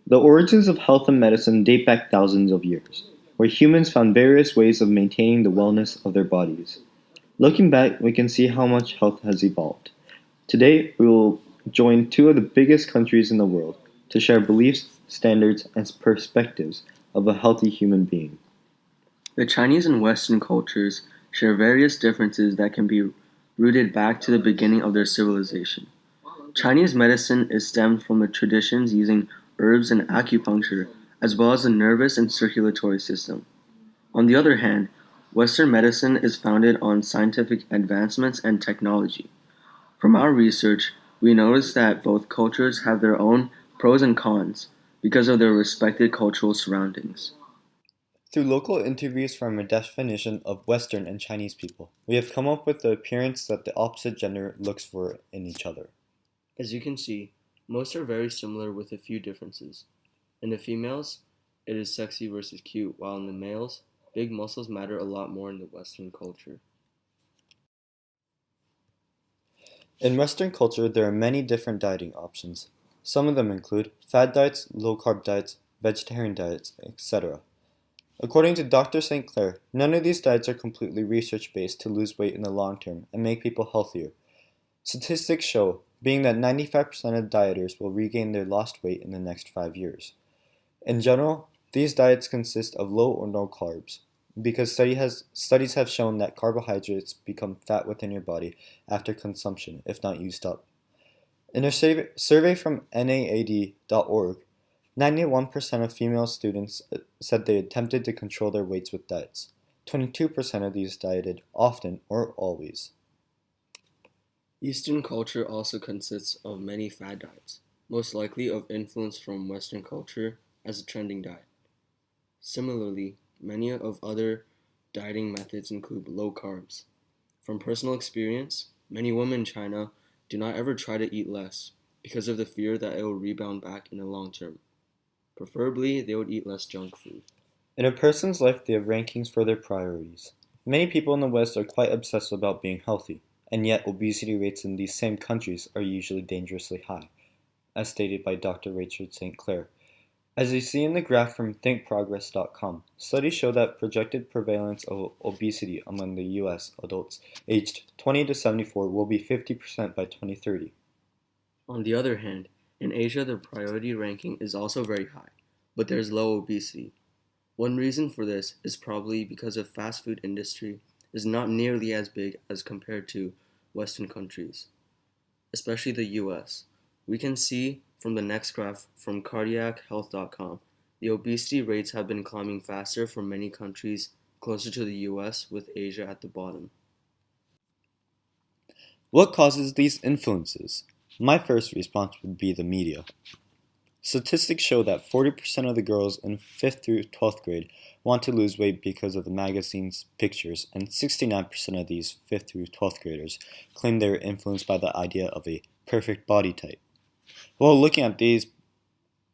The origins of health and medicine date back thousands of years, where humans found various ways of maintaining the wellness of their bodies. Looking back, we can see how much health has evolved. Today, we will join two of the biggest countries in the world to share beliefs, standards, and perspectives of a healthy human being. The Chinese and Western cultures share various differences that can be rooted back to the beginning of their civilization. Chinese medicine is stemmed from the traditions using herbs and acupuncture, as well as the nervous and circulatory system. On the other hand, Western medicine is founded on scientific advancements and technology. From our research, we notice that both cultures have their own pros and cons because of their respected cultural surroundings. Through local interviews from a definition of Western and Chinese people, we have come up with the appearance that the opposite gender looks for in each other. As you can see, most are very similar with a few differences. In the females, it is sexy versus cute, while in the males, big muscles matter a lot more in the Western culture. In Western culture, there are many different dieting options. Some of them include fad diets, low-carb diets, vegetarian diets, etc. According to Dr. St. Clair, none of these diets are completely research-based to lose weight in the long term and make people healthier. Statistics show, being that 95% of dieters will regain their lost weight in the next 5 years. In general, these diets consist of low or no carbs, because studies have shown that carbohydrates become fat within your body after consumption if not used up. In a survey from NAAD.org, 91% of female students said they attempted to control their weights with diets. 22% of these dieted often or always. Eastern culture also consists of many fad diets, most likely of influence from Western culture as a trending diet. Similarly, many of other dieting methods include low carbs. From personal experience, many women in China do not ever try to eat less because of the fear that it will rebound back in the long term. Preferably, they would eat less junk food. In a person's life, they have rankings for their priorities. Many people in the West are quite obsessed about being healthy, and yet obesity rates in these same countries are usually dangerously high, as stated by Dr. Richard St. Clair. As you see in the graph from thinkprogress.com, studies show that projected prevalence of obesity among the U.S. adults aged 20 to 74 will be 50% by 2030. On the other hand, in Asia the priority ranking is also very high, but there's low obesity. One reason for this is probably because the fast food industry is not nearly as big as compared to Western countries, especially the US. We can see from the next graph from cardiachealth.com, the obesity rates have been climbing faster for many countries closer to the US, with Asia at the bottom. What causes these influences? My first response would be the media. Statistics show that 40% of the girls in 5th through 12th grade want to lose weight because of the magazine's pictures, and 69% of these 5th through 12th graders claim they are influenced by the idea of a perfect body type. While looking at these,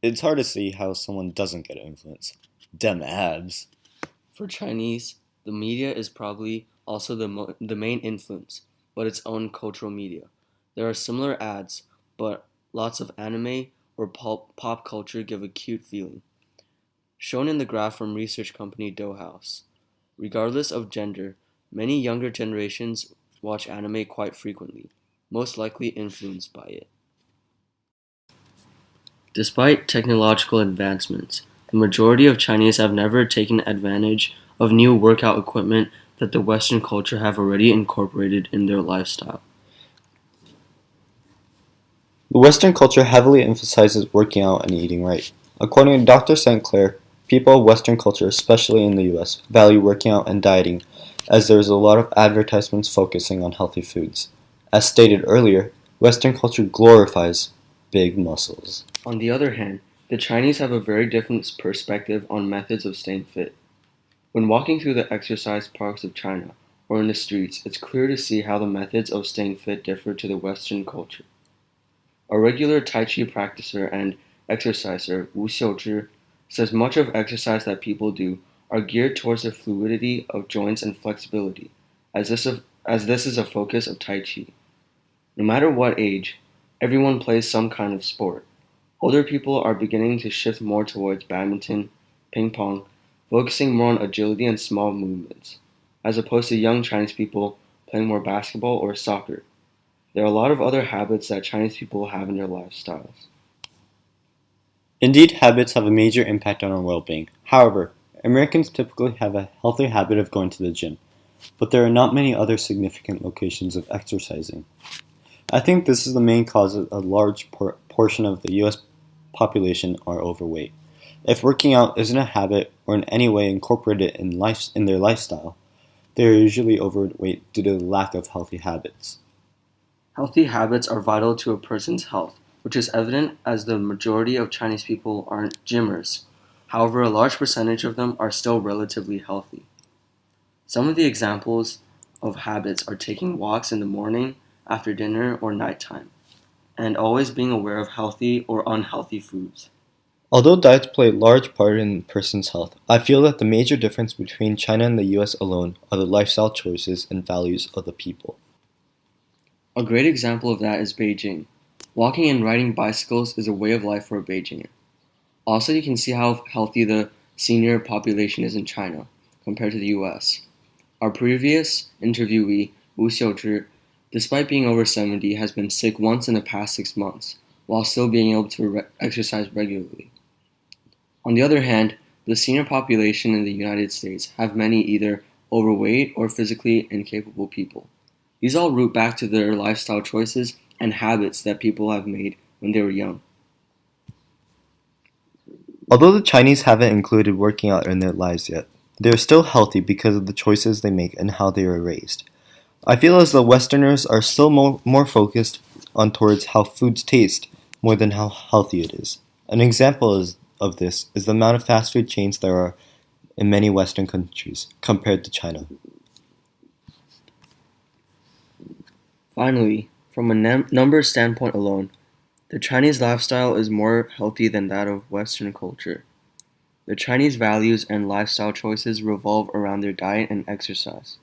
it's hard to see how someone doesn't get influenced. Dem abs. For Chinese, the media is probably also the main influence, but its own cultural media. There are similar ads, but lots of anime or pop culture give a cute feeling. Shown in the graph from research company Dough House. Regardless of gender, many younger generations watch anime quite frequently, most likely influenced by it. Despite technological advancements, the majority of Chinese have never taken advantage of new workout equipment that the Western culture have already incorporated in their lifestyle. The Western culture heavily emphasizes working out and eating right. According to Dr. St. Clair, people of Western culture, especially in the US, value working out and dieting, as there is a lot of advertisements focusing on healthy foods. As stated earlier, Western culture glorifies big muscles. On the other hand, the Chinese have a very different perspective on methods of staying fit. When walking through the exercise parks of China or in the streets, it's clear to see how the methods of staying fit differ to the Western culture. A regular Tai Chi practicer and exerciser, Whasian, says much of exercise that people do are geared towards the fluidity of joints and flexibility, as this is a focus of Tai Chi. No matter what age, everyone plays some kind of sport. Older people are beginning to shift more towards badminton, ping pong, focusing more on agility and small movements, as opposed to young Chinese people playing more basketball or soccer. There are a lot of other habits that Chinese people have in their lifestyles. Indeed, habits have a major impact on our well-being. However, Americans typically have a healthy habit of going to the gym, but there are not many other significant locations of exercising. I think this is the main cause of a large portion of the US population are overweight. If working out isn't a habit or in any way incorporated in their lifestyle, they are usually overweight due to the lack of healthy habits. Healthy habits are vital to a person's health, which is evident as the majority of Chinese people aren't gymmers. However, a large percentage of them are still relatively healthy. Some of the examples of habits are taking walks in the morning, after dinner, or nighttime, and always being aware of healthy or unhealthy foods. Although diets play a large part in a person's health, I feel that the major difference between China and the US alone are the lifestyle choices and values of the people. A great example of that is Beijing. Walking and riding bicycles is a way of life for a Beijinger. Also, you can see how healthy the senior population is in China compared to the US. Our previous interviewee, Whasian, despite being over 70, has been sick once in the past 6 months, while still being able to exercise regularly. On the other hand, the senior population in the United States have many either overweight or physically incapable people. These all root back to their lifestyle choices and habits that people have made when they were young. Although the Chinese haven't included working out in their lives yet, they are still healthy because of the choices they make and how they are raised. I feel as though Westerners are still more focused on towards how foods taste more than how healthy it is. An example of this is the amount of fast food chains there are in many Western countries compared to China. Finally, from a number standpoint alone, the Chinese lifestyle is more healthy than that of Western culture. The Chinese values and lifestyle choices revolve around their diet and exercise.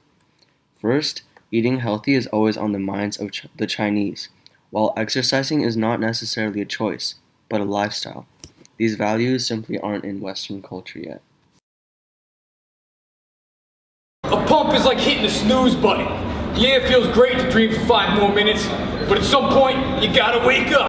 First, eating healthy is always on the minds of the Chinese, while exercising is not necessarily a choice, but a lifestyle. These values simply aren't in Western culture yet. A pump is like hitting the snooze button. Yeah, it feels great to dream for 5 more minutes, but at some point, you gotta wake up.